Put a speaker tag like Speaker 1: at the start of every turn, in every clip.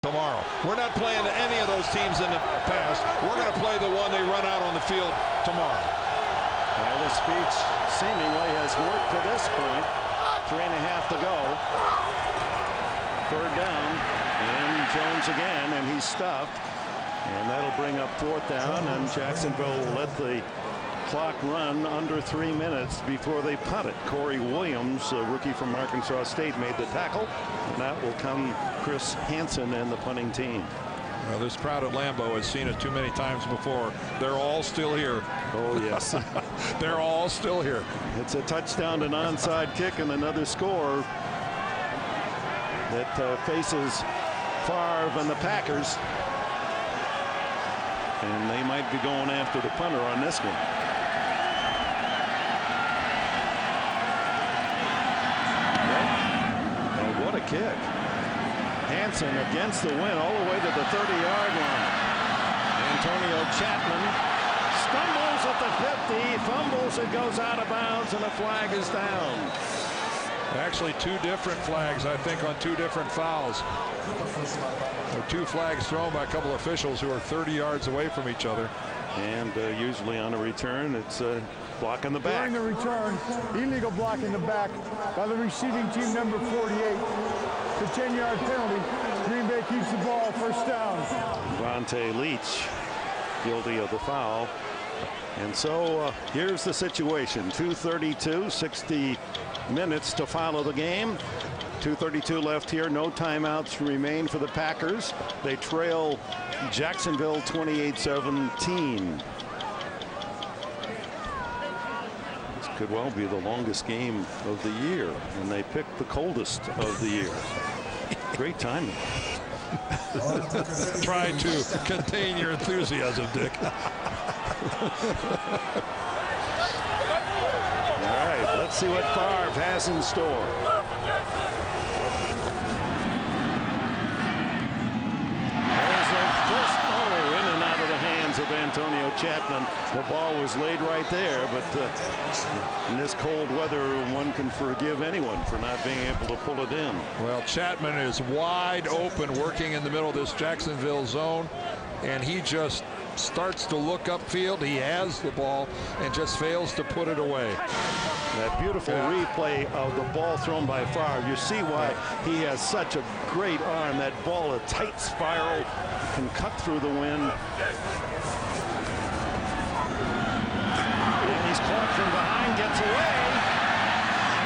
Speaker 1: tomorrow. We're not playing any of those teams in the past. We're going to play the one they run out on the field tomorrow.
Speaker 2: Well, the speech seemingly has worked to this point. 3.5 to go. Third down, and Jones again, and he's stuffed. And that'll bring up 4th down, and Jacksonville will let the clock run under 3 minutes before they punt it. Corey Williams, a rookie from Arkansas State, made the tackle. And that will come Chris Hansen and the punting team.
Speaker 1: Well, this crowd at Lambeau has seen it too many times before. They're all still here.
Speaker 2: Oh, yes.
Speaker 1: They're all still here.
Speaker 2: It's a touchdown, an onside kick, and another score that faces Favre and the Packers. And they might be going after the punter on this one. And what a kick. Hansen against the win all the way to the 30-yard line. Antonio Chapman stumbles at the 50, fumbles, it goes out of bounds, and a flag is down.
Speaker 1: Actually, 2 different flags, I think, on 2 different fouls. There are 2 flags thrown by a couple of officials who are 30 yards away from each other.
Speaker 2: And usually on a return, it's a block in the back.
Speaker 3: During the return, illegal block in the back by the receiving team, number 48. The 10-yard penalty. Green Bay keeps the ball, first down.
Speaker 2: Vontae Leach guilty of the foul. And so here's the situation. 2:32, 60 minutes to follow the game. 2:32 left here. No timeouts remain for the Packers. They trail Jacksonville 28-17. This could well be the longest game of the year, and they picked the coldest of the year. Great timing.
Speaker 1: Try to contain your enthusiasm, Dick.
Speaker 2: All right, let's see what Favre has in store. There's the first in and out of the hands of Antonio Chapman. The ball was laid right there, but in this cold weather, one can forgive anyone for not being able to pull it in.
Speaker 1: Well, Chapman is wide open, working in the middle of this Jacksonville zone, and he just starts to look upfield. He has the ball and just fails to put it away.
Speaker 2: That beautiful replay of the ball thrown by Favre. You see why he has such a great arm. That ball, a tight spiral, can cut through the wind. And he's caught from behind, gets away.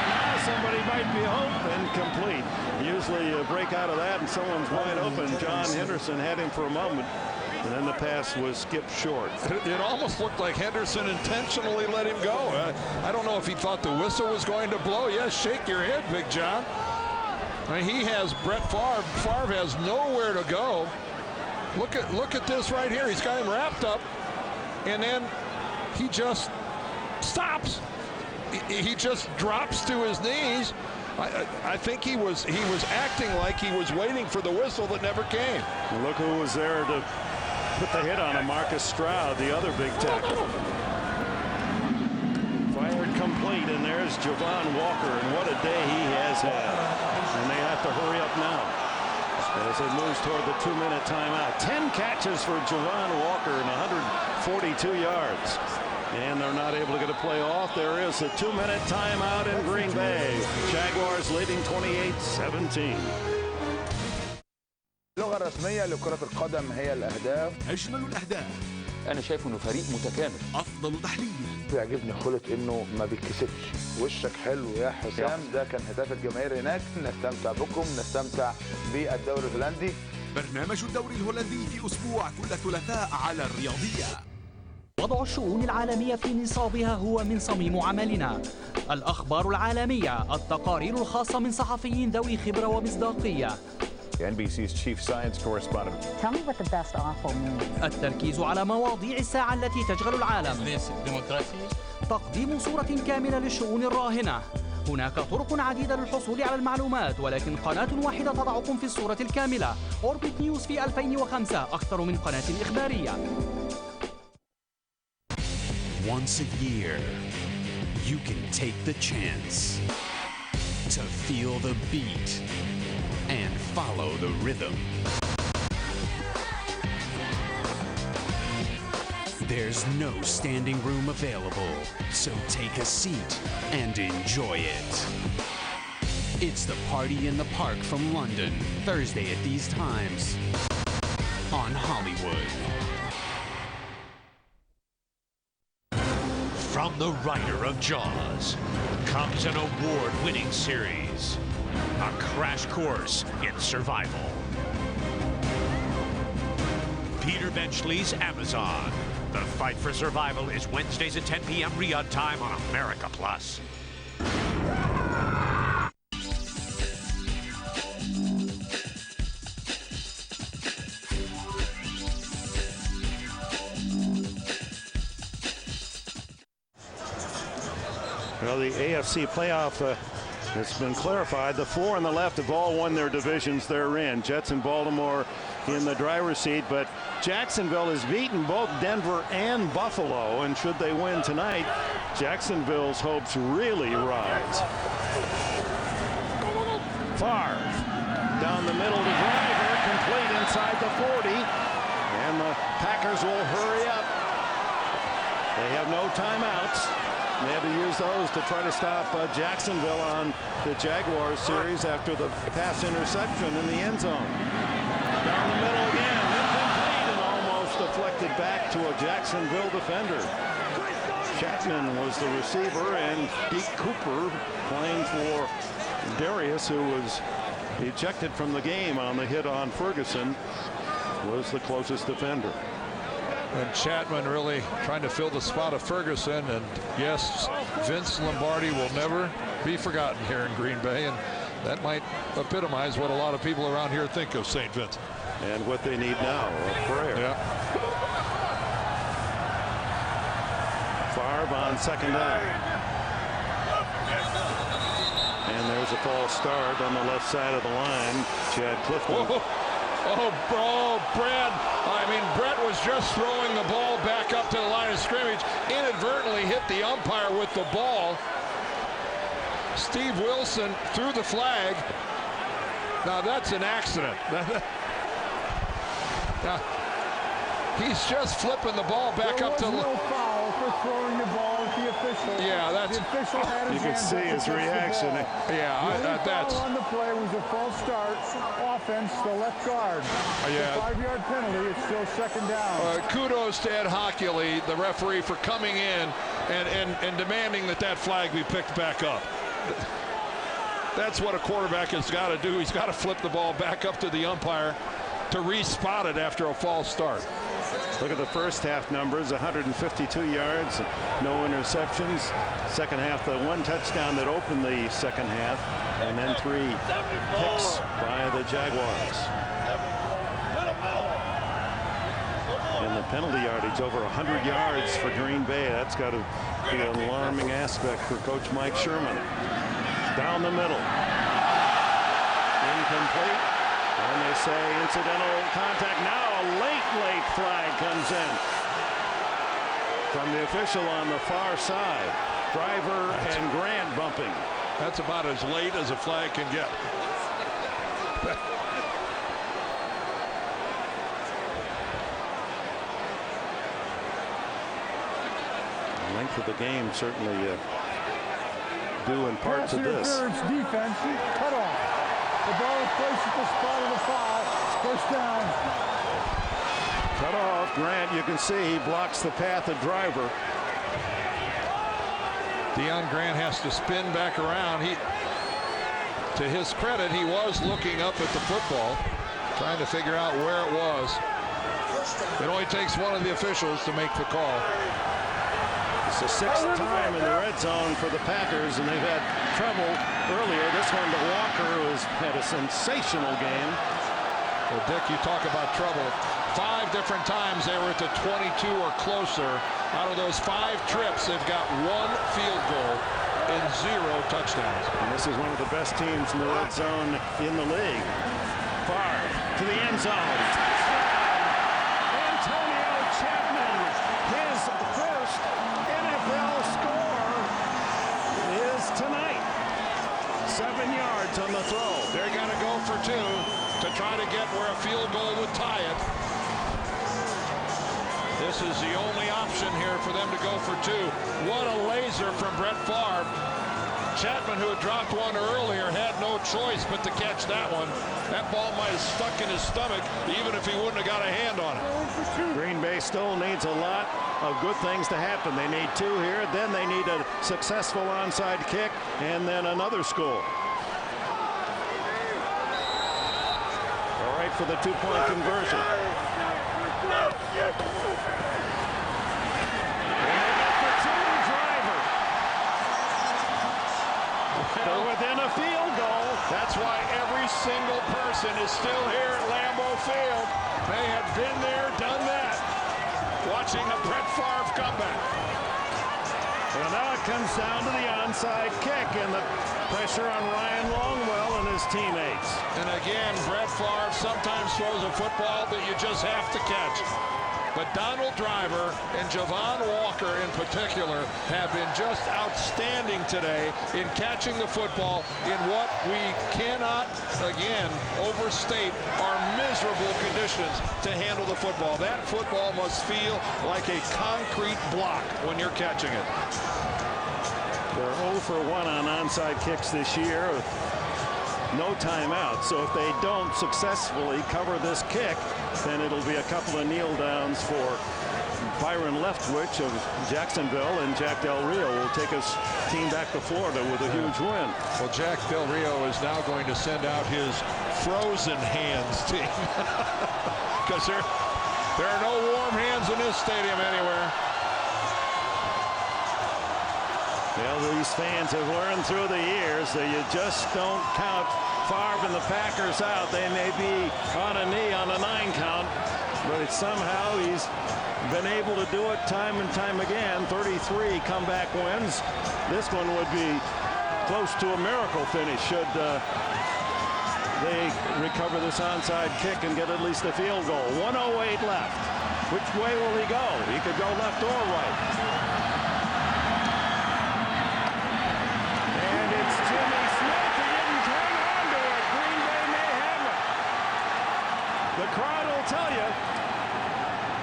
Speaker 2: And now somebody might be home and complete. Usually you break out of that and someone's wide open. John Henderson had him for a moment, and then the pass was skipped short.
Speaker 1: It almost looked like Henderson intentionally let him go. I don't know if he thought the whistle was going to blow. Yes, shake your head, Big John. I mean, he has Brett Favre. Favre has nowhere to go. Look at this right here. He's got him wrapped up, and then he just stops. He just drops to his knees. I think he was acting like he was waiting for the whistle that never came.
Speaker 2: Look who was there to put the hit on him, Marcus Stroud, the other big tackle. Fired complete, and there's Javon Walker, and what a day he has had. And they have to hurry up now as it moves toward the 2-minute timeout. 10 catches for Javon Walker and 142 yards. And they're not able to get a play off. There is a 2-minute timeout in Green Bay. Jaguars leading 28-17.
Speaker 4: اللغة الرسمية لكرة القدم هي الأهداف.
Speaker 5: أجمل الأهداف.
Speaker 6: أنا شايف إنه فريق متكامل.
Speaker 5: أفضل تحليل.
Speaker 4: بيعجبني خلق إنه ما بيتكسفش. وشك حلو يا حسام. ده كان هداف الجماهير هناك. نستمتع بكم، نستمتع بالدوري الهولندي.
Speaker 5: برنامج الدوري الهولندي في أسبوع كل ثلاثاء على الرياضية.
Speaker 7: وضع الشؤون العالمية في نصابها هو من صميم عملنا. الأخبار العالمية، التقارير الخاصة من صحفيين ذوي خبرة ومصداقية.
Speaker 8: NBC's chief science correspondent.
Speaker 9: Tell me what the best awful means.
Speaker 7: التركيز على مواضيع الساعة التي تشغل العالم. تقديم صورة كاملة للشؤون الراهنة. هناك طرق عديدة للحصول على المعلومات، ولكن قناة واحدة تضعكم في الصورة الكاملة. أوربت نيوز في 2005 أكثر من قناة إخبارية.
Speaker 5: Once a year, you can take the chance to feel the beat and follow the rhythm There's no standing room available, so take a seat and enjoy it. It's the Party in the Park from London, Thursday at these times on Hollywood.
Speaker 10: From the writer of Jaws comes an award-winning series, a crash course in survival. Peter Benchley's Amazon. The fight for survival is Wednesdays at 10 p.m. Riyadh time on America Plus.
Speaker 2: Well, the AFC playoff has been clarified. The four on the left have all won their divisions they're in. Jets and Baltimore in the driver's seat, but Jacksonville has beaten both Denver and Buffalo, and should they win tonight, Jacksonville's hopes really rise. Favre down the middle to Driver, complete inside the 40, and the Packers will hurry up. They have no timeouts. They had to use those to try to stop Jacksonville on the Jaguars series after the pass interception in the end zone. Down the middle again, incomplete, and almost deflected back to a Jacksonville defender. Chapman was the receiver, and Deke Cooper playing for Darius, who was ejected from the game on the hit on Ferguson, was the closest defender.
Speaker 1: And Chapman really trying to fill the spot of Ferguson. And yes, Vince Lombardi will never be forgotten here in Green Bay. And that might epitomize what a lot of people around here think of St. Vincent.
Speaker 2: And what they need now, a prayer.
Speaker 1: Yeah.
Speaker 2: Favre on second down. And there's a false start on the left side of the line. Chad Clifton.
Speaker 1: Whoa. Oh, Brad. I mean, Brett was just throwing the ball back up to the line of scrimmage, inadvertently hit the umpire with the ball. Steve Wilson threw the flag. Now, that's an accident. Now, he's just flipping the ball back up to the...
Speaker 3: No foul for throwing the ball at the official.
Speaker 1: Yeah, that's...
Speaker 3: The official had his
Speaker 2: you can see his reaction.
Speaker 1: Yeah, that's...
Speaker 3: on the play was a false start. Offense, the left guard.
Speaker 1: Yeah.
Speaker 3: The 5-yard penalty. It's still second down.
Speaker 1: Kudos to Ed Hockley, the referee, for coming in and demanding that flag be picked back up. That's what a quarterback has got to do. He's got to flip the ball back up to the umpire to re-spot it after a false start.
Speaker 2: Look at the first half numbers, 152 yards, no interceptions. Second half, the one touchdown that opened the second half, and then 3 picks by the Jaguars. And the penalty yardage, over 100 yards for Green Bay. That's got to be an alarming aspect for Coach Mike Sherman. Down the middle. Incomplete. And they say incidental contact. Now a late flag comes in from the official on the far side. Driver and Grant bumping.
Speaker 1: That's about as late as a flag can get.
Speaker 2: The length of the game certainly due in part to this.
Speaker 3: Defense cut off. The ball is placed at the spot of the foul. First down.
Speaker 2: Cut off. Grant, you can see he blocks the path of Driver.
Speaker 1: Deion Grant has to spin back around. To his credit, he was looking up at the football, trying to figure out where it was. It only takes one of the officials to make the call.
Speaker 2: It's the 6th time in the red zone for the Packers, and they've had trouble earlier. This one to Walker, who's had a sensational game.
Speaker 1: Well, Dick, you talk about trouble. 5 different times they were at the 22 or closer. Out of those 5 trips, they've got 1 field goal and 0 touchdowns.
Speaker 2: And this is one of the best teams in the red zone in the league. Favre to the end zone. Antonio Chapman, his first NFL score is tonight. 7 yards on the throw.
Speaker 1: They're going to go for 2 to try to get where a field goal would tie it. This is the only option here for them to go for two. What a laser from Brett Favre. Chapman, who had dropped one earlier, had no choice but to catch that one. That ball might have stuck in his stomach, even if he wouldn't have got a hand on it.
Speaker 2: Green Bay still needs a lot of good things to happen. They need two here, then they need a successful onside kick, and then another score. All right for the two-point conversion. They're within a field goal.
Speaker 1: That's why every single person is still here at Lambeau Field. They have been there, done that, watching the Brett Favre comeback.
Speaker 2: Well, now it comes down to the onside kick and the pressure on Ryan Longwell and his teammates.
Speaker 1: And again, Brett Favre sometimes throws a football that you just have to catch. But Donald Driver and Javon Walker in particular have been just outstanding today in catching the football in what we cannot, again, overstate our miserable conditions to handle the football. That football must feel like a concrete block when you're catching it.
Speaker 2: They're 0 for 1 on onside kicks this year. No timeout, so if they don't successfully cover this kick, then it'll be a couple of kneel downs for Byron Leftwich of Jacksonville, and Jack Del Rio will take his team back to Florida with a huge win.
Speaker 1: Well, Jack Del Rio is now going to send out his frozen hands team because there are no warm hands in this stadium anywhere.
Speaker 2: Well, these fans have learned through the years that you just don't count Favre and the Packers out. They may be on a knee on a 9 count, but somehow he's been able to do it time and time again. 33 comeback wins. This one would be close to a miracle finish should they recover this onside kick and get at least a field goal. 1:08 left. Which way will he go? He could go left or right. The crowd will tell you.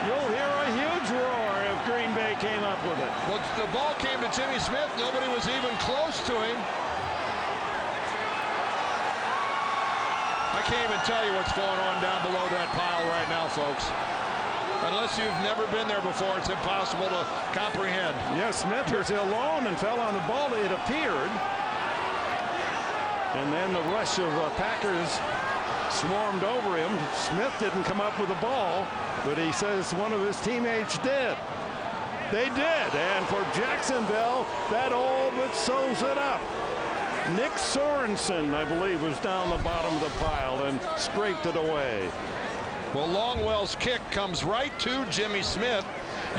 Speaker 2: You'll hear a huge roar if Green Bay came up with it.
Speaker 1: Well, the ball came to Jimmy Smith. Nobody was even close to him. I can't even tell you what's going on down below that pile right now, folks. Unless you've never been there before, it's impossible to comprehend.
Speaker 2: Yes, Smith was alone and fell on the ball, it appeared. And then the rush of Packers swarmed over him. Smith didn't come up with the ball, but he says one of his teammates did. They did, and for Jacksonville, that all but sews it up. Nick Sorensen, I believe, was down the bottom of the pile and scraped it away.
Speaker 1: Well, Longwell's kick comes right to Jimmy Smith.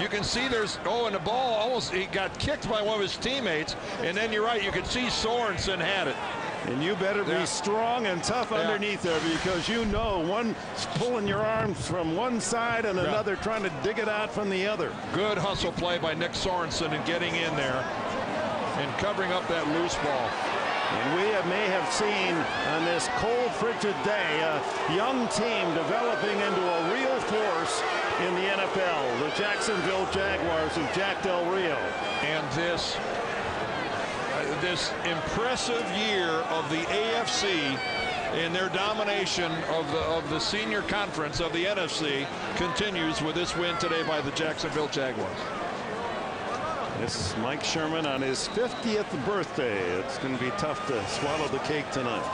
Speaker 1: You can see there's, and the ball almost, he got kicked by one of his teammates, and then you're right, you can see Sorensen had it.
Speaker 2: And you better be strong and tough underneath there, because you know one's pulling your arms from one side and another trying to dig it out from the other.
Speaker 1: Good hustle play by Nick Sorensen and getting in there and covering up that loose ball.
Speaker 2: And we may have seen on this cold, frigid day a young team developing into a real force in the NFL, the Jacksonville Jaguars of Jack Del Rio.
Speaker 1: And this impressive year of the AFC in their domination of the senior conference of the NFC continues with this win today by the Jacksonville Jaguars.
Speaker 2: This is Mike Sherman on his 50th birthday. It's going to be tough to swallow the cake tonight.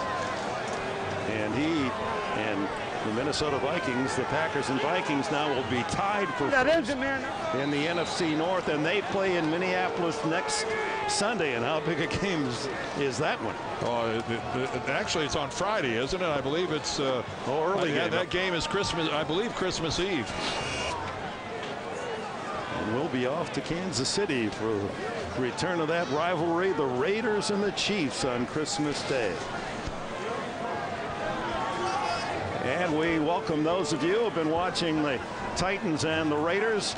Speaker 2: And he and the Minnesota Vikings, the Packers and Vikings now will be tied for first in the NFC North, and they play in Minneapolis next Sunday. And how big a game is that one?
Speaker 1: Oh, actually, it's on Friday, isn't it? I believe it's
Speaker 2: early.
Speaker 1: Yeah, that game is Christmas. I believe Christmas Eve.
Speaker 2: And we'll be off to Kansas City for the return of that rivalry, the Raiders and the Chiefs on Christmas Day. And we welcome those of you who have been watching the Titans and the Raiders.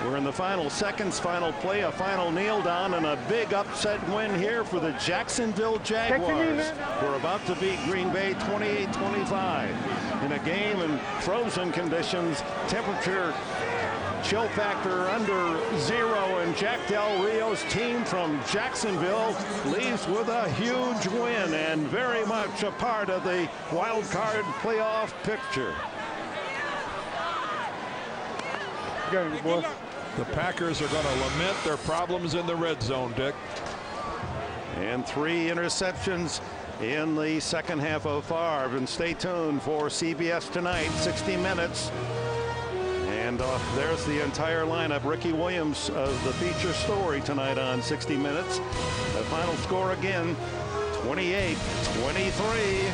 Speaker 2: We're in the final seconds, final play, a final kneel down, and a big upset win here for the Jacksonville Jaguars. We're about to beat Green Bay 28-25. in a game in frozen conditions. Temperature chill factor under 0, and Jack Del Rio's team from Jacksonville leaves with a huge win and very much a part of the wild card playoff picture.
Speaker 1: The Packers are going to lament their problems in the red zone, Dick.
Speaker 2: And 3 interceptions in the second half of Favre. And stay tuned for CBS Tonight, 60 Minutes. And there's the entire lineup. Ricky Williams, the feature story tonight on 60 Minutes. The final score again, 28-23.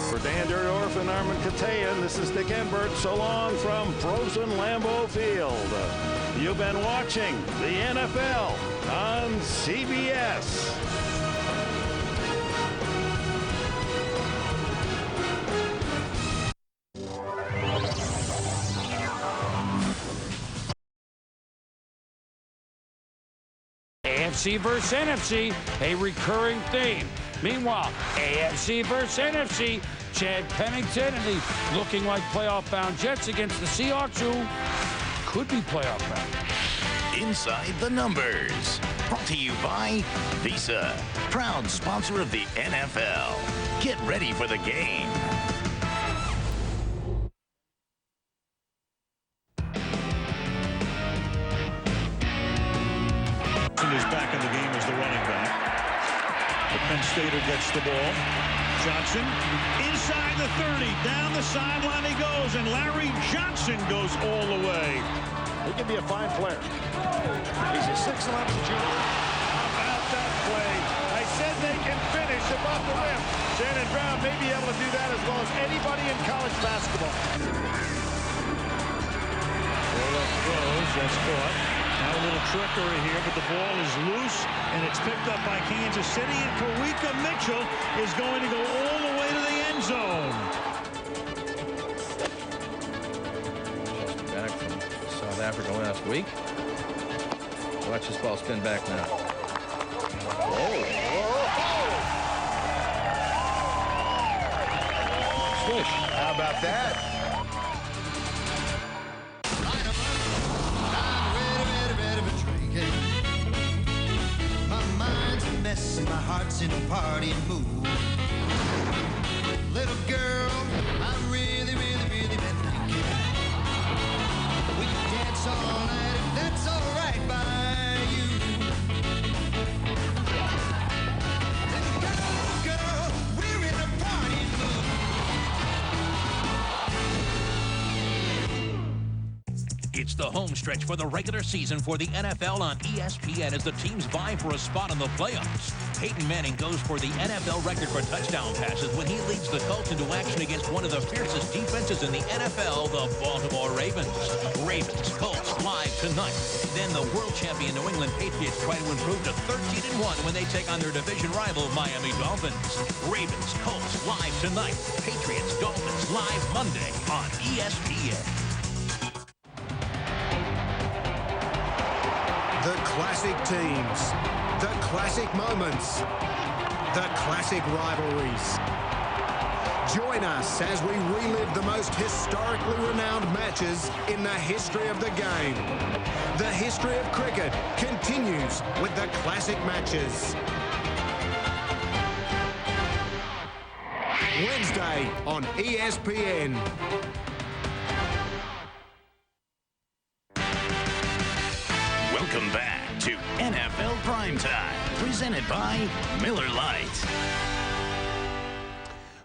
Speaker 2: For Dan Dierdorf and Armin Katayan, this is Dick Enbert. So long from frozen Lambeau Field. You've been watching the NFL on CBS.
Speaker 11: AFC versus NFC, a recurring theme. Meanwhile, AFC versus NFC, Chad Pennington and the looking like playoff-bound Jets against the Seahawks, who could be playoff-bound.
Speaker 12: Inside the Numbers, brought to you by Visa, proud sponsor of the NFL. Get ready for the game.
Speaker 13: Is back in the game as the running back. The Penn Stater gets the ball. Johnson inside the 30, down the sideline he goes, and Larry Johnson goes all the way.
Speaker 2: He can be a fine player. He's a 6'11" junior.
Speaker 13: How about that play? I said they can finish above the rim. Shannon Brown may be able to do that as well as anybody in college basketball. Roll-up throws, that's caught. Now a little trickery here, but the ball is loose, and it's picked up by Kansas City, and Kawika Mitchell is going to go all the way to the end zone.
Speaker 14: Back from South Africa last week. Watch this ball spin back now.
Speaker 15: Swish. How about that?
Speaker 16: My heart's in a party mood. Little girl, I've really been thinking. We can dance all night if that's all right by you. Little girl, we're in a party mood.
Speaker 10: It's the home stretch for the regular season for the NFL on ESPN as the teams vie for a spot in the playoffs. Peyton Manning goes for the NFL record for touchdown passes when he leads the Colts into action against one of the fiercest defenses in the NFL, the Baltimore Ravens. Ravens, Colts, live tonight. Then the world champion New England Patriots try to improve to 13-1 when they take on their division rival Miami Dolphins. Ravens, Colts, live tonight. Patriots, Dolphins, live Monday on ESPN.
Speaker 17: The classic teams, the classic moments, the classic rivalries. Join us as we relive the most historically renowned matches in the history of the game. The history of cricket continues with the classic matches. Wednesday on ESPN.
Speaker 12: Welcome back to NFL Primetime, presented by Miller Lite.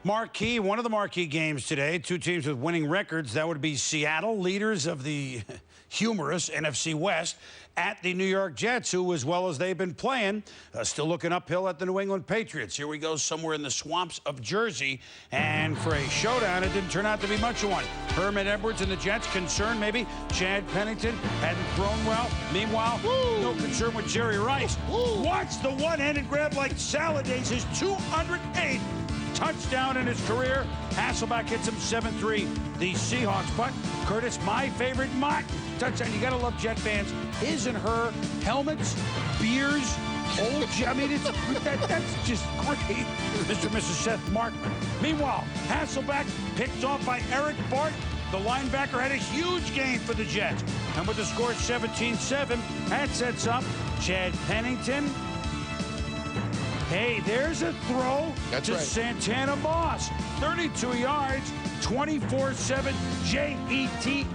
Speaker 11: Marquee, one of the marquee games today, two teams with winning records. That would be Seattle, leaders of the humorous NFC West, at the New York Jets, who, as well as they've been playing, still looking uphill at the New England Patriots. Here we go, somewhere in the swamps of Jersey. And for a showdown, it didn't turn out to be much of one. Herman Edwards and the Jets concerned maybe Chad Pennington hadn't thrown well. Meanwhile, no concern with Jerry Rice. Watch the one-handed grab like Saladay's, his 208th touchdown in his career. Hasselbeck hits him 7-3. The Seahawks, but Curtis, my favorite Martin touchdown. You got to love Jet fans. His and her helmets, beers, old. I mean, that's just great. Mr. and Mrs. Seth Martin. Meanwhile, Hasselbeck picked off by Eric Barton. The linebacker had a huge game for the Jets. And with the score 17-7, that sets up Chad Pennington. Hey, there's a throw to Santana Moss. 32 yards, 24-7, JETS.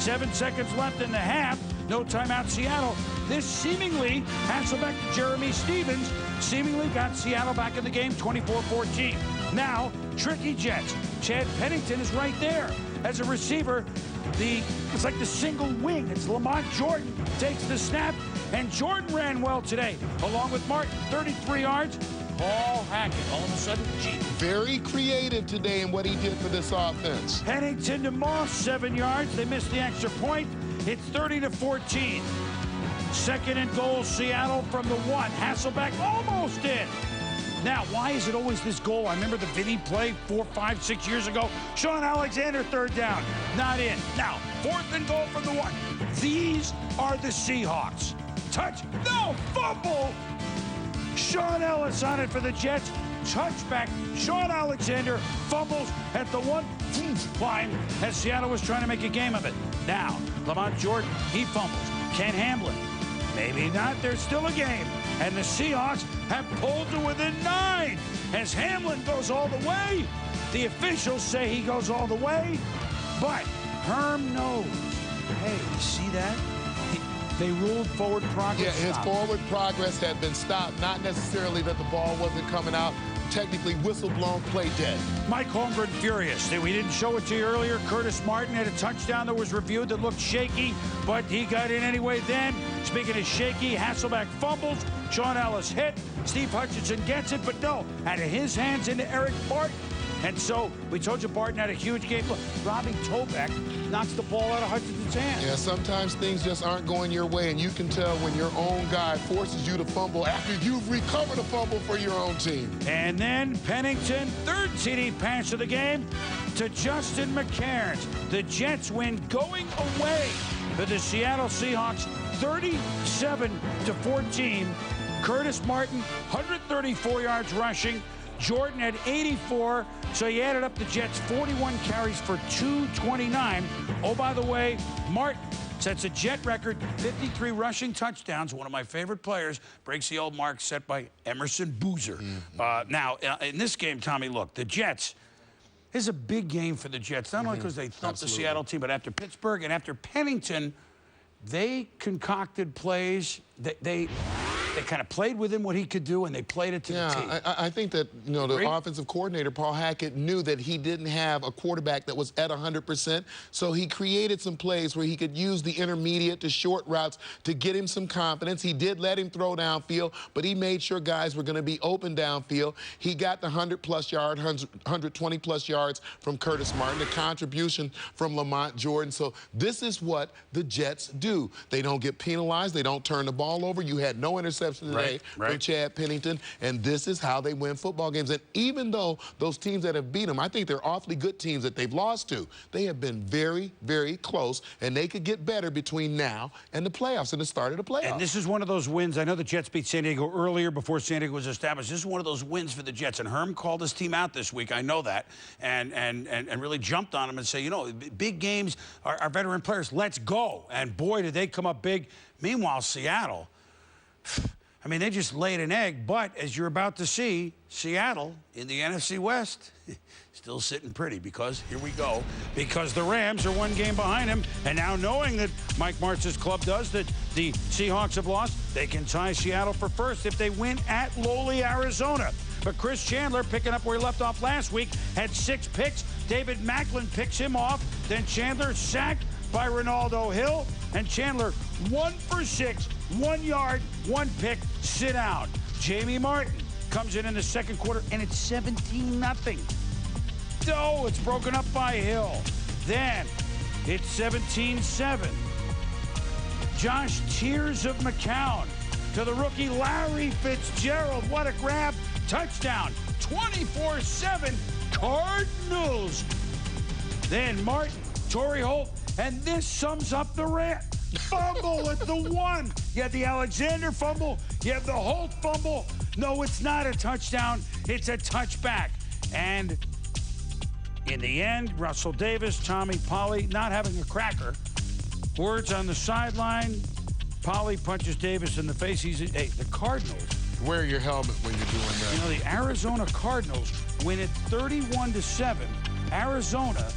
Speaker 11: 7 seconds left in the half. No timeout, Seattle. This seemingly, Hasselbeck to Jeremy Stevens, seemingly got Seattle back in the game, 24-14. Now, tricky Jets. Chad Pennington is right there. As a receiver, it's like the single wing. It's Lamont Jordan takes the snap, and Jordan ran well today, along with Martin, 33 yards. Paul Hackett, all of a sudden,
Speaker 15: very creative today in what he did for this offense.
Speaker 11: Pennington to Moss, 7 yards. They missed the extra point. It's 30-14. Second and goal, Seattle from the 1. Hasselbeck almost in. Now, why is it always this goal? I remember the Vinny play 4, 5, 6 years ago. Sean Alexander, third down, not in. Now, 4th and goal from the 1. These are the Seahawks. Touch, no, fumble. Sean Ellis on it for the Jets. Touchback. Sean Alexander fumbles at the 1 line as Seattle was trying to make a game of it. Now, Lamont Jordan, he fumbles. Ken Hamlin, maybe not. There's still a game. And the Seahawks have pulled to within 9 as Hamlin goes all the way. The officials say he goes all the way, but Herm knows. Hey, you see that? They ruled forward progress.
Speaker 15: Yeah, his forward progress had been stopped. Not necessarily that the ball wasn't coming out. Technically, whistle-blown, play dead.
Speaker 11: Mike Holmgren furious. We didn't show it to you earlier. Curtis Martin had a touchdown that was reviewed that looked shaky, but he got in anyway then. Speaking of shaky, Hasselbeck fumbles. Sean Ellis hit. Steve Hutchinson gets it, but no, out of his hands into Eric Barton. And so, we told you Barton had a huge game. Look, Robbie Tobeck knocks the ball out of Hutchinson's hands.
Speaker 15: Yeah, sometimes things just aren't going your way, and you can tell when your own guy forces you to fumble after you've recovered a fumble for your own team.
Speaker 11: And then Pennington, third TD pass of the game to Justin McCairns. The Jets win going away for the Seattle Seahawks, 37-14. Curtis Martin, 134 yards rushing. Jordan had 84, so he added up the Jets' 41 carries for 229. Oh, by the way, Martin sets a Jet record, 53 rushing touchdowns. One of my favorite players breaks the old mark set by Emerson Boozer. Now, in this game, Tommy, look, the Jets, this is a big game for the Jets, not only because they thumped the Seattle team, but after Pittsburgh and after Pennington, they concocted plays. They kind of played within what he could do, and they played it to the team.
Speaker 15: I think that, you know, the offensive coordinator, Paul Hackett, knew that he didn't have a quarterback that was at 100%, so he created some plays where he could use the intermediate to short routes to get him some confidence. He did let him throw downfield, but he made sure guys were going to be open downfield. He got the 100-plus yard, 120-plus yards from Curtis Martin, the contribution from Lamont Jordan. So this is what the Jets do. They don't get penalized. They don't turn the ball over. You had no interception today from Chad Pennington, and this is how they win football games. And even though those teams that have beat them, I think they're awfully good teams that they've lost to, they have been very, very close, and they could get better between now and the playoffs and the start of the playoffs.
Speaker 11: And this is one of those wins. I know the Jets beat San Diego earlier before San Diego was established. This is one of those wins for the Jets, and Herm called his team out this week. I know that, and really jumped on him and say, you know, big games, our veteran players, let's go. And boy, did they come up big. Meanwhile, Seattle, I mean, they just laid an egg, but as you're about to see, Seattle in the NFC West, still sitting pretty because, here we go, because the Rams are one game behind him, and now knowing that Mike Martz's club does, that the Seahawks have lost, they can tie Seattle for first if they win at lowly Arizona. But Chris Chandler, picking up where he left off last week, had 6 picks. David Macklin picks him off. Then Chandler sacked by Ronaldo Hill, and Chandler 1 for 6, 1 yard, 1 pick, sit down. Jamie Martin comes in the second quarter, and it's 17-0. Oh, it's broken up by Hill. Then it's 17-7. Josh Tears of McCown to the rookie Larry Fitzgerald. What a grab. Touchdown. 24-7 Cardinals. Then Martin, Torrey Holt, and this sums up the rant. Fumble at the 1. You have the Alexander fumble. You have the Holt fumble. No, it's not a touchdown. It's a touchback. And In the end, Russell Davis, Tommy Polly not having a cracker. Words on the sideline. Polly punches Davis in the face. Hey, the Cardinals.
Speaker 15: Wear your helmet when you're doing that.
Speaker 11: You know, the Arizona Cardinals win it 31-7. Arizona,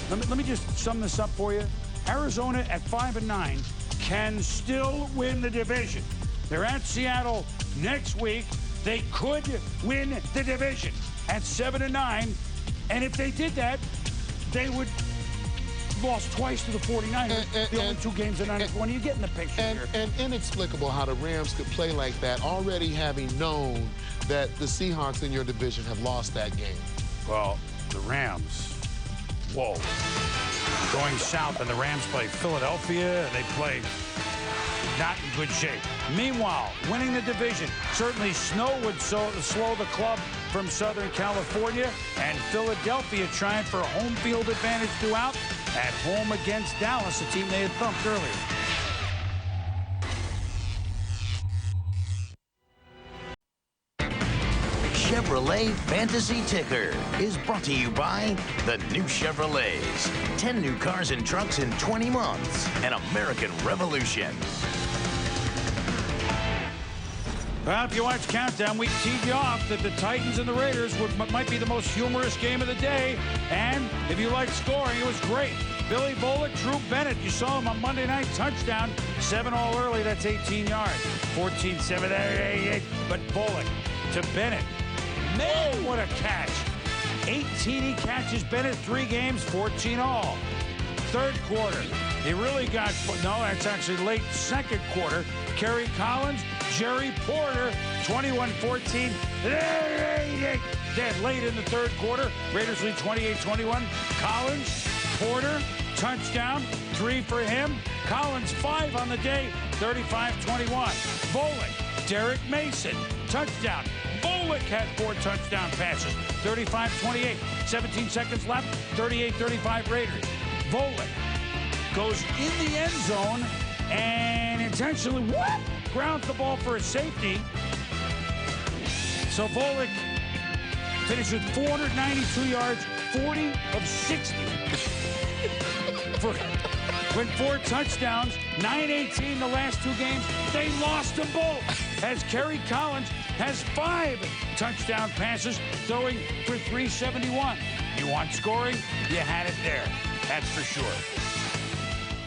Speaker 11: let me just sum this up for you. Arizona at 5-9 can still win the division. They're at Seattle next week. They could win the division at 7-9. And if they did that, they would lost twice to the 49ers. The only 2 games are 9-1. You get in the picture here.
Speaker 15: And inexplicable how the Rams could play like that, already having known that the Seahawks in your division have lost that game.
Speaker 11: Well, the Rams, whoa. Going south, and the Rams play Philadelphia, and they play not in good shape. Meanwhile, winning the division, certainly snow would slow the club from Southern California, and Philadelphia trying for a home field advantage throughout, at home against Dallas, a team they had thumped earlier.
Speaker 12: Chevrolet Fantasy Ticker is brought to you by the new Chevrolets. 10 new cars and trucks in 20 months. An American revolution.
Speaker 11: Well, if you watch Countdown, we teed you off that the Titans and the Raiders might be the most humorous game of the day. And if you like scoring, it was great. Billy Bullock, Drew Bennett, you saw him on Monday night, touchdown, 7 all early, that's 18 yards. 14-7 there, but Bullock to Bennett. Man, what a catch. 18 he catches, Bennett, 3 games, 14 all. Third quarter, he really got, no, that's actually late second quarter. Kerry Collins, Jerry Porter, 21-14. Dead late in the third quarter. Raiders lead 28-21. Collins, Porter, touchdown, 3 for him. Collins, 5 on the day, 35-21. Bullock, Derek Mason, touchdown. Bullock had 4 touchdown passes, 35-28. 17 seconds left, 38-35 Raiders. Bullock goes in the end zone and intentionally, grounds the ball for a safety. So Bullock finished with 492 yards, 40 of 60. With 4 touchdowns, 9-18 the last 2 games. They lost to both, as Kerry Collins has 5 touchdown passes, throwing for 371. You want scoring? You had it there. That's for sure.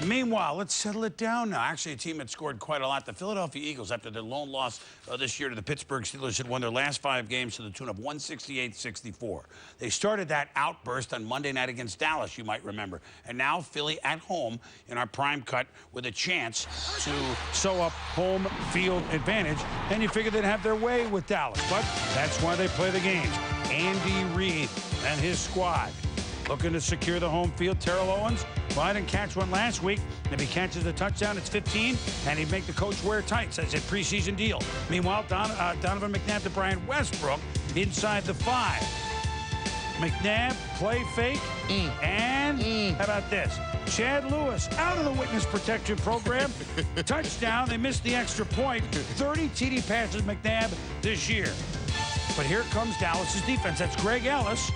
Speaker 11: Meanwhile, let's settle it down now. Actually, a team that scored quite a lot. The Philadelphia Eagles, after their lone loss this year to the Pittsburgh Steelers, had won their last 5 games to the tune of 168-64. They started that outburst on Monday night against Dallas, you might remember. And now Philly at home in our prime cut with a chance to sew up home field advantage. And you figure they'd have their way with Dallas. But that's why they play the games. Andy Reid and his squad looking to secure the home field. Terrell Owens, well, I didn't catch one last week. If he catches the touchdown, it's 15, and he'd make the coach wear tights as a preseason deal. Meanwhile, Donovan McNabb to Brian Westbrook inside the 5. McNabb, play fake, and how about this? Chad Lewis out of the witness protection program. Touchdown, they missed the extra point. 30 TD passes McNabb this year. But here comes Dallas's defense. That's Greg Ellis,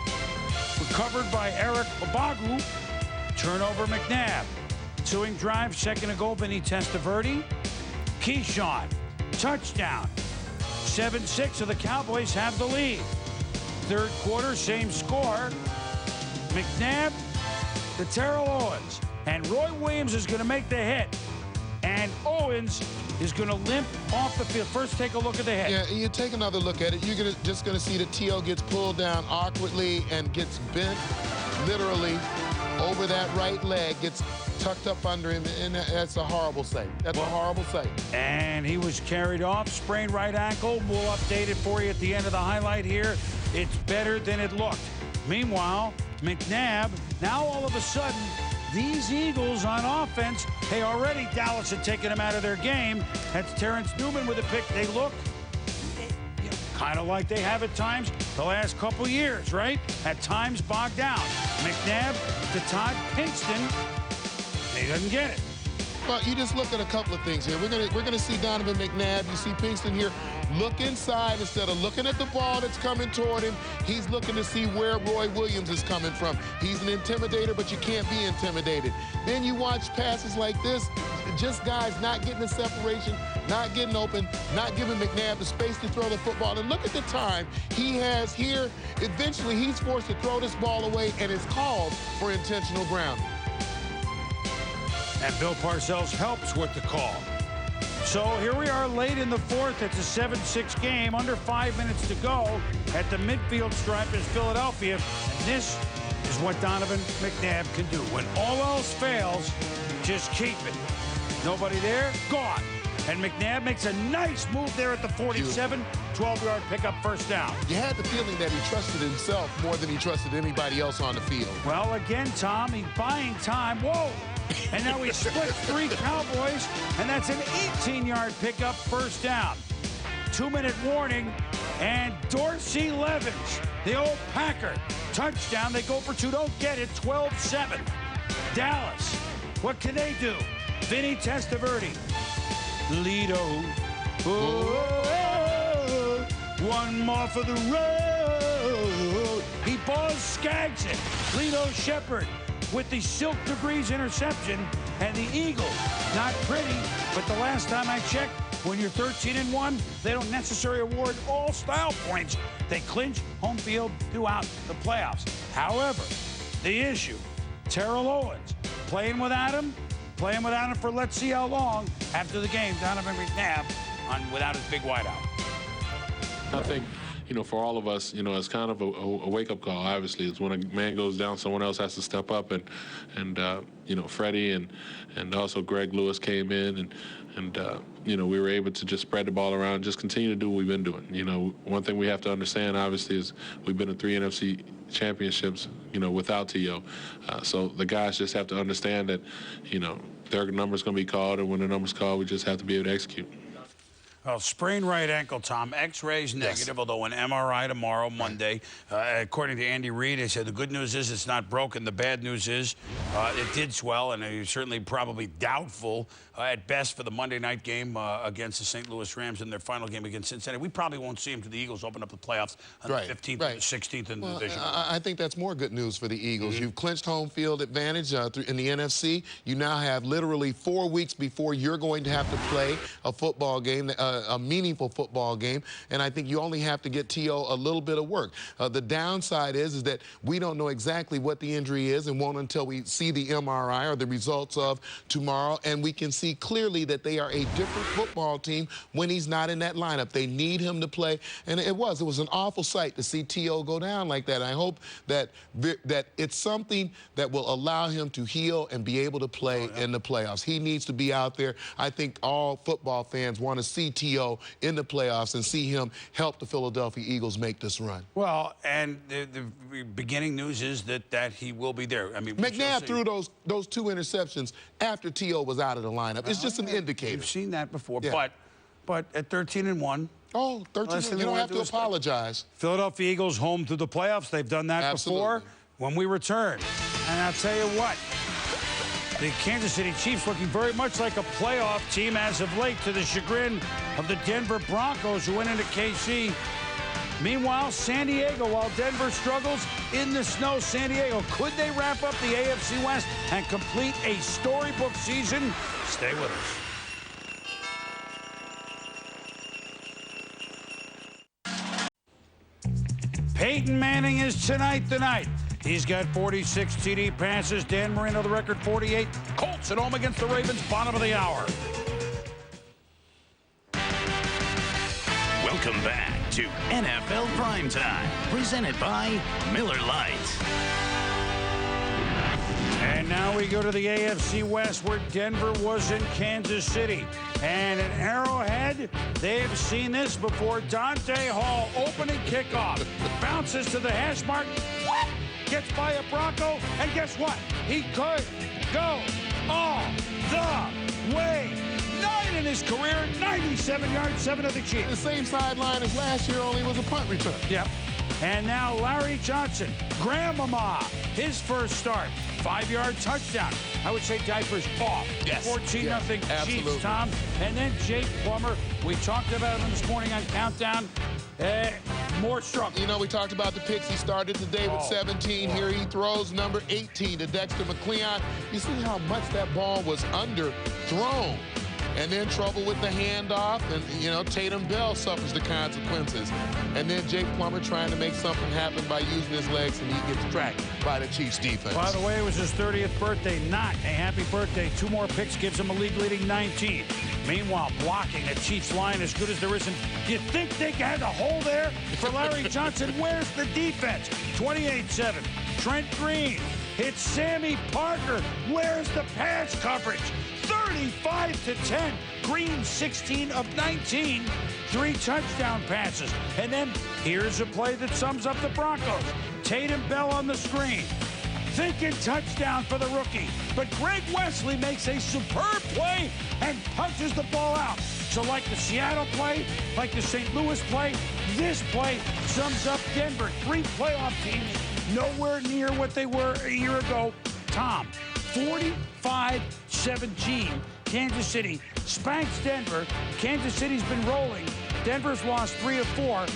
Speaker 11: recovered by Eric Obagu. Turnover McNabb. Ensuing drive, second to goal, Vinny Testaverde. Keyshawn, touchdown. 7-6, so the Cowboys have the lead. Third quarter, same score. McNabb to Terrell Owens. And Roy Williams is going to make the hit. And Owens is going to limp off the field. First, take a look at the hit.
Speaker 15: Yeah, you take another look at it. You're just going to see that T.O. gets pulled down awkwardly and gets bent literally over that right leg, gets tucked up under him, and that's a horrible sight. That's a horrible sight.
Speaker 11: And he was carried off, sprained right ankle. We'll update it for you at the end of the highlight here. It's better than it looked. Meanwhile, McNabb, now all of a sudden, these Eagles on offense, hey, already Dallas had taken them out of their game. That's Terrence Newman with a pick. They look kind of like they have at times the last couple years, right? At times bogged down. McNabb to Todd Pinkston. He doesn't get it.
Speaker 15: Well, you just look at a couple of things here. We're gonna see Donovan McNabb. You see Pinkston here. look inside instead of looking at the ball that's coming toward him. He's looking to see where Roy Williams is coming from. He's an intimidator, but you can't be intimidated. Then you watch passes like this, just guys not getting the separation, not getting open, not giving McNabb the space to throw the football. And look at the time he has here. Eventually, he's forced to throw this ball away, and it's called for intentional grounding.
Speaker 11: And Bill Parcells helps with the call. So here we are late in the fourth. It's a 7-6 game, under 5 minutes to go. At the midfield stripe is Philadelphia. And this is what Donovan McNabb can do. When all else fails, just keep it. Nobody there, gone. And McNabb makes a nice move there at the 47, 12-yard pickup, first down.
Speaker 15: You had the feeling that he trusted himself more than he trusted anybody else on the field.
Speaker 11: Well, again, Tom, he's buying time. Whoa! And now he splits 3 Cowboys, and that's an 18-yard pickup, first down. 2-minute warning, and Dorsey Levens, the old Packer, touchdown. They go for 2, don't get it, 12-7. Dallas, what can they do? Vinny Testaverde, Lido, oh, one more for the road. He balls, Skaggs it. Lido Shepherd with the Silk Degrees interception, and the Eagles, not pretty, but the last time I checked, when you're 13-1, they don't necessarily award all style points. They clinch home field throughout the playoffs. However, the issue, Terrell Owens, playing without him for let's see how long after the game. Donovan McNabb without his big wideout.
Speaker 18: I think, for all of us, it's kind of a wake-up call, obviously. It's when a man goes down, someone else has to step up. And Freddie and also Greg Lewis came in, and we were able to just spread the ball around, just continue to do what we've been doing. One thing we have to understand, obviously, is we've been in 3 NFC championships, without T.O. So the guys just have to understand that, their number's going to be called, and when the number's called, we just have to be able to execute.
Speaker 11: Well, sprained right ankle, Tom. X-rays negative, although an MRI tomorrow, Monday. According to Andy Reid, they said the good news is it's not broken. The bad news is it did swell, and he's certainly probably doubtful at best for the Monday night game against the St. Louis Rams in their final game against Cincinnati. We probably won't see him till the Eagles open up the playoffs on the 15th and the 16th in the division.
Speaker 15: I think that's more good news for the Eagles. You've clinched home field advantage in the NFC. You now have literally 4 weeks before you're going to have to play a football game, a meaningful football game, and I think you only have to get T.O. a little bit of work. The downside is that we don't know exactly what the injury is and won't until we see the MRI or the results of tomorrow, and we can see clearly that they are a different football team when he's not in that lineup. They need him to play, and it was an awful sight to see T.O. go down like that. I hope that it's something that will allow him to heal and be able to play in the playoffs. He needs to be out there. I think all football fans want to see T.O. in the playoffs and see him help the Philadelphia Eagles make this run.
Speaker 11: Well, and the beginning news is that he will be there. I mean,
Speaker 15: McNabb threw those 2 interceptions after T.O. was out of the lineup. It's just an indicator.
Speaker 11: You've seen that before, but at 13-1.
Speaker 15: Oh, 13, you don't have to apologize.
Speaker 11: Philadelphia Eagles home to the playoffs. They've done that before when we return. And I'll tell you what, the Kansas City Chiefs looking very much like a playoff team as of late, to the chagrin of the Denver Broncos, who went into KC. Meanwhile, San Diego, while Denver struggles in the snow, San Diego, could they wrap up the AFC West and complete a storybook season? Stay with us. Peyton Manning is tonight. He's got 46 TD passes. Dan Marino, the record 48. Colts at home against the Ravens, bottom of the hour.
Speaker 12: Welcome back to NFL Primetime, presented by Miller Lite.
Speaker 11: And now we go to the AFC West, where Denver was in Kansas City. And at Arrowhead, they've seen this before. Dante Hall, opening kickoff, bounces to the hash mark, gets by a Bronco, and guess what? He could go all the way. 9 in his career, 97 yards, 7 of the Chiefs.
Speaker 15: The same sideline as last year, only was a punt return.
Speaker 11: Yep. And now Larry Johnson, grandmama, his first start. 5-yard touchdown. I would say diapers off.
Speaker 4: Yes.
Speaker 11: 14-0 Chiefs, Tom. And then Jake Plummer. We talked about him this morning on Countdown. More struggle.
Speaker 15: You know, we talked about the picks. He started today with 17. Here he throws number 18 to Dexter McCleon. You see how much that ball was underthrown. And then trouble with the handoff, and, you know, Tatum Bell suffers the consequences. And then Jake Plummer trying to make something happen by using his legs, and he gets tracked by the Chiefs defense.
Speaker 11: By the way, it was his 30th birthday. Not a happy birthday. 2 more picks gives him a league-leading 19. Meanwhile, blocking the Chiefs line as good as there isn't. You think they had a hole there for Larry Johnson? Where's the defense? 28-7. Trent Green hits Sammy Parker. Where's the pass coverage? 35-10. Green 16 of 19. 3 touchdown passes. And then here's a play that sums up the Broncos. Tatum Bell on the screen. Thinking touchdown for the rookie. But Greg Wesley makes a superb play and punches the ball out. So like the Seattle play, like the St. Louis play, this play sums up Denver. 3 playoff teams nowhere near what they were a year ago. Tom, 45-17. Kansas City spanks Denver. Kansas City's been rolling. Denver's lost 3 of 4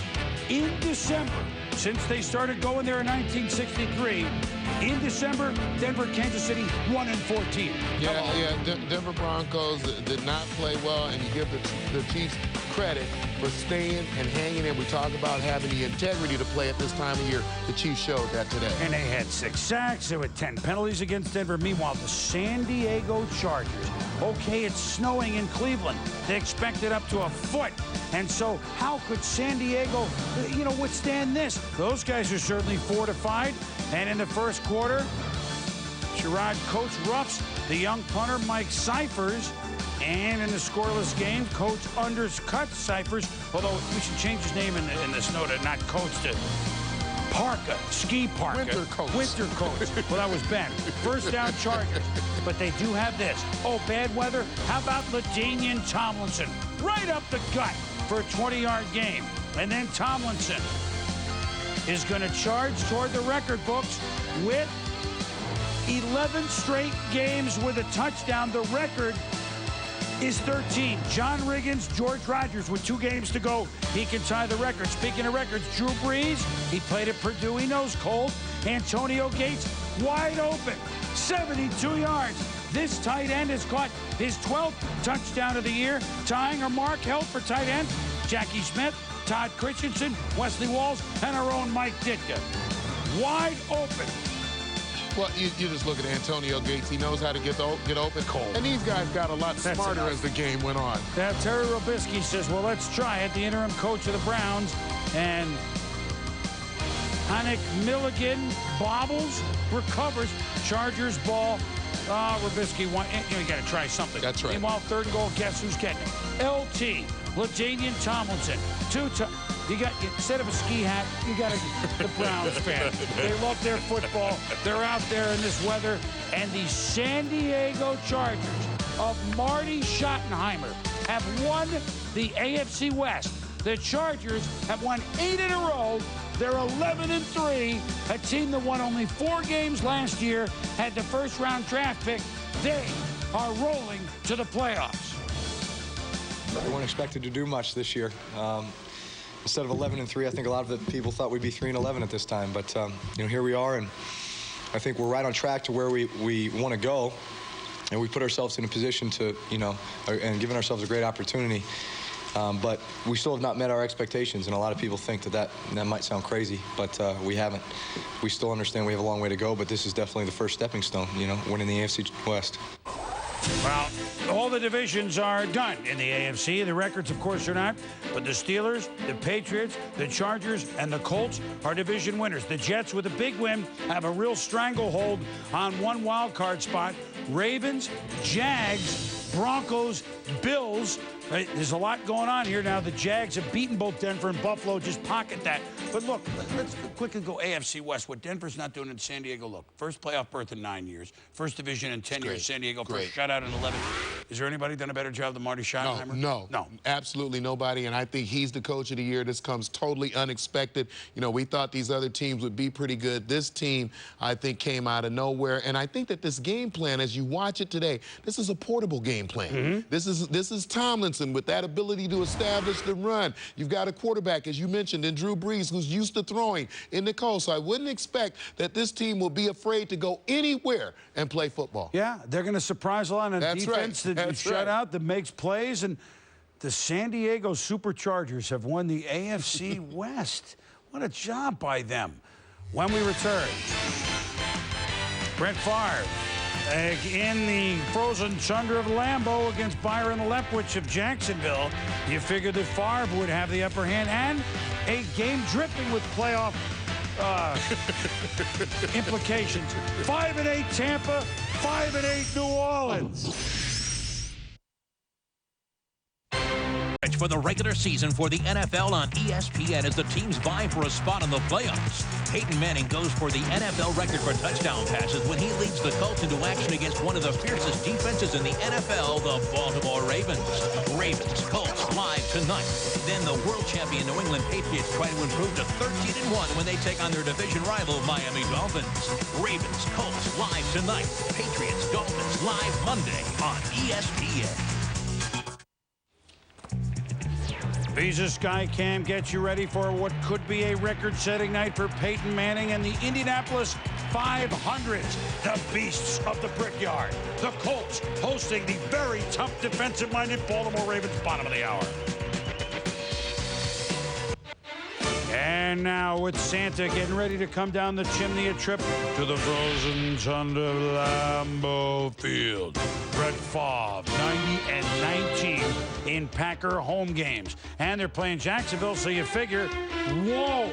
Speaker 11: in December since they started going there in 1963. In December, Denver, Kansas City, 1-14.
Speaker 15: Denver Broncos did not play well, and you give the Chiefs credit for staying and hanging in. We talk about having the integrity to play at this time of year. The Chiefs showed that today.
Speaker 11: And they had 6 sacks. There were 10 penalties against Denver. Meanwhile, the San Diego Chargers. Okay, it's snowing in Cleveland. They expected up to a foot. And so how could San Diego, withstand this? Those guys are certainly fortified. And in the first quarter, Sherrod Coach roughs the young punter Mike Cyphers. And in the scoreless game, Coach undercuts Cyphers, although we should change his name in this note, not Coach, to Parka, Ski Parka.
Speaker 15: Winter Coach.
Speaker 11: Winter Coach. Well, that was Ben. First down Chargers. But they do have this. Oh, bad weather? How about LaDainian Tomlinson? Right up the gut for a 20-yard game. And then Tomlinson is going to charge toward the record books with 11 straight games with a touchdown. The record is 13. John Riggins, George Rogers with 2 games to go. He can tie the record. Speaking of records, Drew Brees, he played at Purdue. He knows cold. Antonio Gates, wide open, 72 yards. This tight end has caught his 12th touchdown of the year, tying a mark held for tight end Jackie Smith, Todd Christensen, Wesley Walls, and our own Mike Ditka. Wide open.
Speaker 15: Well, you just look at Antonio Gates. He knows how to get open.
Speaker 11: Cold.
Speaker 15: And these guys got a lot smarter as the game went on.
Speaker 11: Now, Terry Robisky says, well, let's try it. The interim coach of the Browns. And Hanik Milligan bobbles, recovers, Chargers ball. Robisky, you got to try something.
Speaker 15: That's right.
Speaker 11: Meanwhile, 3rd and goal, guess who's getting it? LT, LaDainian Tomlinson. Instead of a ski hat, you got the Browns fan. They love their football. They're out there in this weather. And the San Diego Chargers of Marty Schottenheimer have won the AFC West. The Chargers have won 8 in a row. They're 11-3. A team that won only 4 games last year, had the first-round draft pick. They are rolling to the playoffs.
Speaker 19: We weren't expected to do much this year. Instead of 11-3, I think a lot of the people thought we'd be 3-11 at this time. But here we are, and I think we're right on track to where we want to go, and we put ourselves in a position to, and given ourselves a great opportunity. But we still have not met our expectations, and a lot of people think that might sound crazy, but we haven't. We still understand we have a long way to go, but this is definitely the first stepping stone, winning the AFC West.
Speaker 11: Well, all the divisions are done in the AFC. The records, of course, are not. But the Steelers, the Patriots, the Chargers, and the Colts are division winners. The Jets, with a big win, have a real stranglehold on one wild card spot. Ravens, Jags, Broncos, Bills. There's a lot going on here now. The Jags have beaten both Denver and Buffalo. Just pocket that But look, let's quickly go AFC West. What Denver's not doing in San Diego. Look, first playoff berth in 9 years. First division in 10 years. San Diego, first shutout in 11. Is there anybody done a better job than Marty Schottenheimer?
Speaker 15: No, absolutely nobody. And I think he's the coach of the year. This comes totally unexpected. You know, we thought these other teams would be pretty good. This team, I think, came out of nowhere. And I think that this game plan, as you watch it today, this is a portable game plan. This is Tomlinson with that ability to establish the run. You've got a quarterback, as you mentioned, in Drew Brees, who's used to throwing in Nicole. So I wouldn't expect that this team will be afraid to go anywhere and play football.
Speaker 11: Yeah, they're going to surprise a lot on defense that shut out, that makes plays. And the San Diego Superchargers have won the AFC West. What a job by them. When we return, Brett Favre in the frozen tundra of Lambeau against Byron Leftwich of Jacksonville. You figured that Favre would have the upper hand, and a game dripping with playoff implications. 5-8 Tampa, 5-8 New Orleans.
Speaker 10: For the regular season for the NFL on ESPN as the teams vie for a spot in the playoffs. Peyton Manning goes for the NFL record for touchdown passes when he leads the Colts into action against one of the fiercest defenses in the NFL, the Baltimore Ravens. Ravens, Colts live tonight. Then the world champion New England Patriots try to improve to 13-1 when they take on their division rival Miami Dolphins. Ravens, Colts live tonight. Patriots, Dolphins live Monday on ESPN.
Speaker 11: Visa Skycam gets you ready for what could be a record-setting night for Peyton Manning and the Indianapolis 500s, the beasts of the Brickyard. The Colts hosting the very tough defensive-minded Baltimore Ravens, bottom of the hour. And now with Santa getting ready to come down the chimney, a trip to the frozen tundra of Lambeau Field. Brett Favre, 90-19 in Packer home games. And they're playing Jacksonville, so you figure, whoa.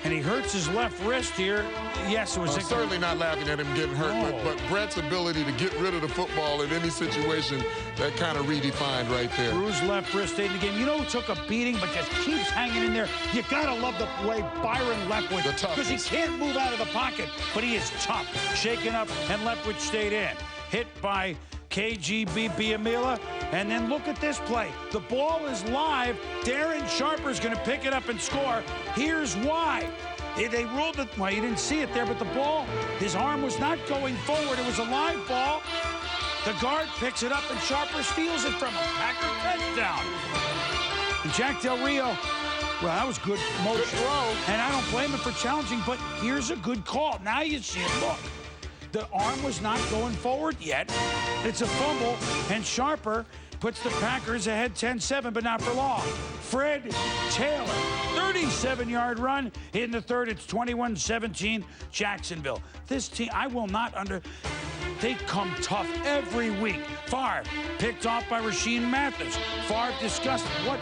Speaker 11: And he hurts his left wrist here. Yes, it was...
Speaker 15: I'm certainly not laughing at him getting hurt, but Brett's ability to get rid of the football in any situation, that kind of redefined right there.
Speaker 11: Bruised left wrist stayed in the game. You know who took a beating but just keeps hanging in there? You got to love the way Byron Leftwich, because he can't move out of the pocket, but he is tough. Shaken up, and Leftwich stayed in. Hit by KGBP Amila, and then look at this play. The ball is live. Darren Sharper's going to pick it up and score. Here's why. They ruled it, well, you didn't see it there, but the ball, his arm was not going forward. It was a live ball. The guard picks it up, and Sharper steals it from him. Packer touchdown. And Jack Del Rio, well, that was good motion. Good throw. And I don't blame him for challenging, but here's a good call. Now you see it. Look. The arm was not going forward yet. It's a fumble, and Sharper puts the Packers ahead 10-7, but not for long. Fred Taylor, 37-yard run in the third. It's 21-17 Jacksonville. This team, I will not they come tough every week. Favre picked off by Rasheed Mathis. Favre discussed what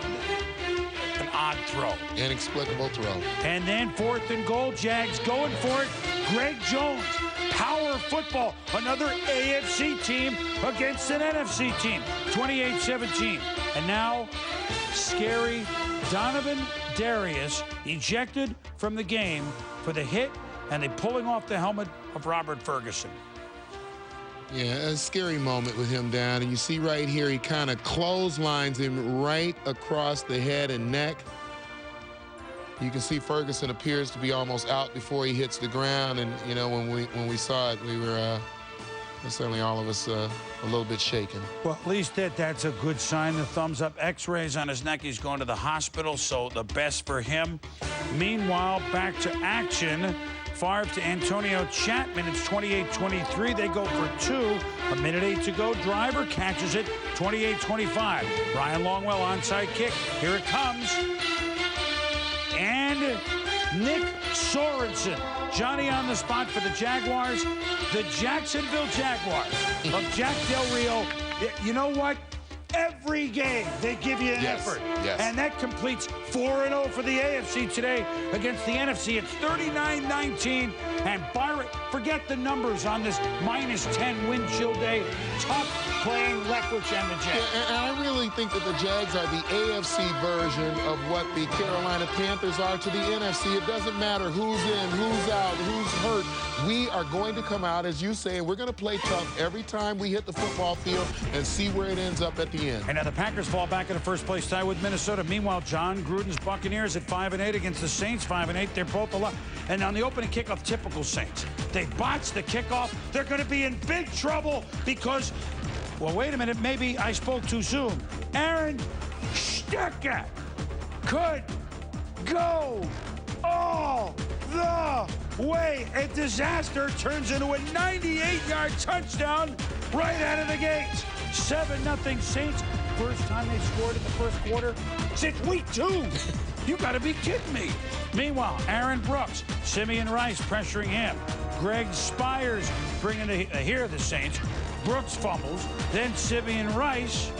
Speaker 11: an odd throw.
Speaker 15: Inexplicable throw.
Speaker 11: And then 4th and goal, Jags going for it. Greg Jones. Power football, another AFC team against an NFC team, 28-17. And now, scary Donovan Darius ejected from the game for the hit and the pulling off the helmet of Robert Ferguson.
Speaker 15: Yeah, a scary moment with him down. And you see right here, he kind of clotheslines him right across the head and neck. You can see Ferguson appears to be almost out before he hits the ground, and you know when we saw it, we were certainly all of us a little bit shaken.
Speaker 11: Well, at least that's a good sign. The thumbs up. X-rays on his neck. He's going to the hospital, so the best for him. Meanwhile, back to action. Favre to Antonio Chapman. It's 28-23. They go for 2. 1:08 to go. Driver catches it. 28-25. Ryan Longwell onside kick. Here it comes. And Nick Sorensen, Johnny on the spot for the Jaguars, the Jacksonville Jaguars of Jack Del Rio. You know what? Every game they give you an effort.
Speaker 15: Yes.
Speaker 11: And that completes 4-0 for the AFC today against the NFC. It's 39-19. And Byron, forget the numbers on this -10 wind chill day. Tough playing Leftwich and the Jags.
Speaker 15: Yeah, and I really think that the Jags are the AFC version of what the Carolina Panthers are to the NFC. It doesn't matter who's in, who's out, who's hurt. We are going to come out, as you say, and we're going to play tough every time we hit the football field and see where it ends up at the end.
Speaker 11: And now the Packers fall back in the first place tie with Minnesota. Meanwhile, John Gruden's Buccaneers at 5-8 against the Saints 5-8. They're both alive. And on the opening kickoff, typical Saints. They botched the kickoff. They're going to be in big trouble because, well, wait a minute, maybe I spoke too soon. Aaron Stecker could go all the way. A disaster turns into a 98-yard touchdown right out of the gates. 7-0 Saints. First time they scored in the first quarter since week 2. You got to be kidding me. Meanwhile, Aaron Brooks, Simeon Rice pressuring him. Greg Spires bringing here the Saints. Brooks fumbles, then Simeon Rice.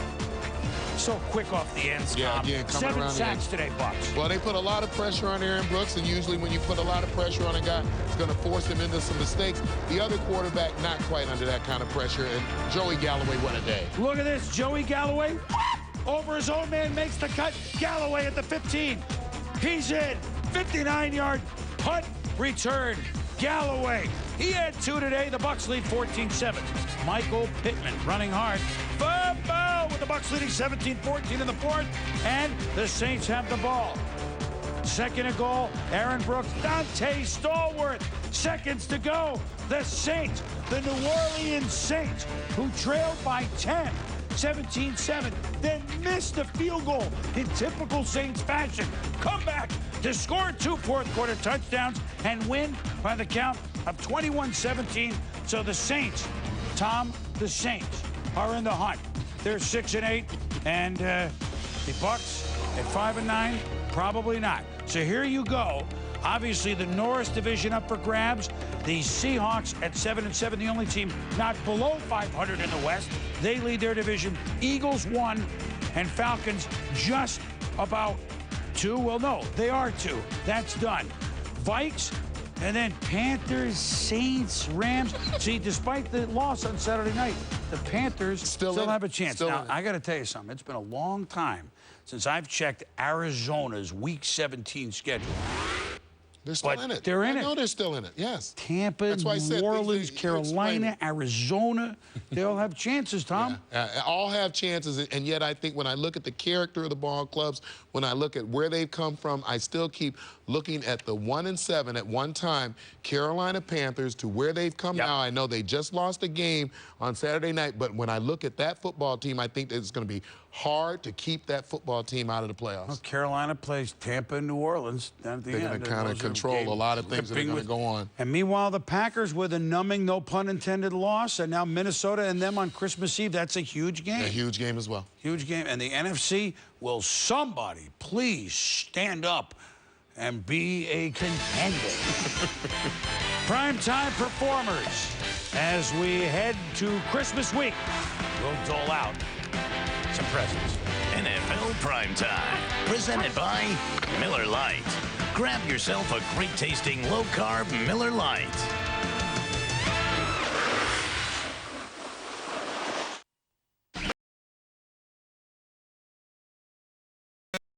Speaker 11: So quick off the ends.
Speaker 15: Yeah, again, coming
Speaker 11: 7
Speaker 15: around
Speaker 11: sacks today, Bucks.
Speaker 15: Well, they put a lot of pressure on Aaron Brooks, and usually when you put a lot of pressure on a guy, it's going to force him into some mistakes. The other quarterback not quite under that kind of pressure, and Joey Galloway, what a day.
Speaker 11: Look at this, Joey Galloway over his own man makes the cut. Galloway at the 15. He's in. 59-yard punt return. Galloway. He had 2 today. The Bucks lead 14-7. Michael Pittman running hard. Fumble with the Bucks leading 17-14 in the fourth. And the Saints have the ball. Second and goal. Aaron Brooks. Dante Stallworth. Seconds to go. The Saints, the New Orleans Saints, who trailed by 10. 17-7, then missed the field goal in typical Saints fashion. Come back to score 2 fourth-quarter touchdowns and win by the count of 21-17. So the Saints, Tom, the Saints are in the hunt. They're 6-8, and the Bucks at 5-9, probably not. So here you go. Obviously, the Norris division up for grabs. The Seahawks at 7-7, the only team not below 500 in the West. They lead their division. Eagles 1, and Falcons just about 2. Well, no, they are 2. That's done. Vikes, and then Panthers, Saints, Rams. See, despite the loss on Saturday night, the Panthers still have a chance. Now, I got to tell you something. It's been a long time since I've checked Arizona's Week 17 schedule.
Speaker 15: They're still in it.
Speaker 11: They're in it.
Speaker 15: No, they're still in it. Yes.
Speaker 11: Tampa,
Speaker 15: That's why I said
Speaker 11: New Orleans, Carolina, Arizona. They all have chances, Tom.
Speaker 15: Yeah. All have chances, and yet I think when I look at the character of the ball clubs, when I look at where they've come from, I still keep looking at the 1-7 at one time Carolina Panthers to where they've come now. I know they just lost a game on Saturday night, but when I look at that football team, I think that it's going to be hard to keep that football team out of the playoffs.
Speaker 11: Well, Carolina plays Tampa and New Orleans at the
Speaker 15: They're going to kind of control a lot of things that are going to go on.
Speaker 11: And meanwhile, the Packers with a numbing, no pun intended, loss, and now Minnesota and them on Christmas Eve. That's a huge game.
Speaker 15: A huge game as well.
Speaker 11: Huge game. And the NFC, will somebody please stand up and be a contender? Primetime performers. As we head to Christmas week, we'll dole out some presents.
Speaker 12: NFL Primetime, presented by Miller Lite. Grab yourself a great-tasting, low-carb Miller Lite.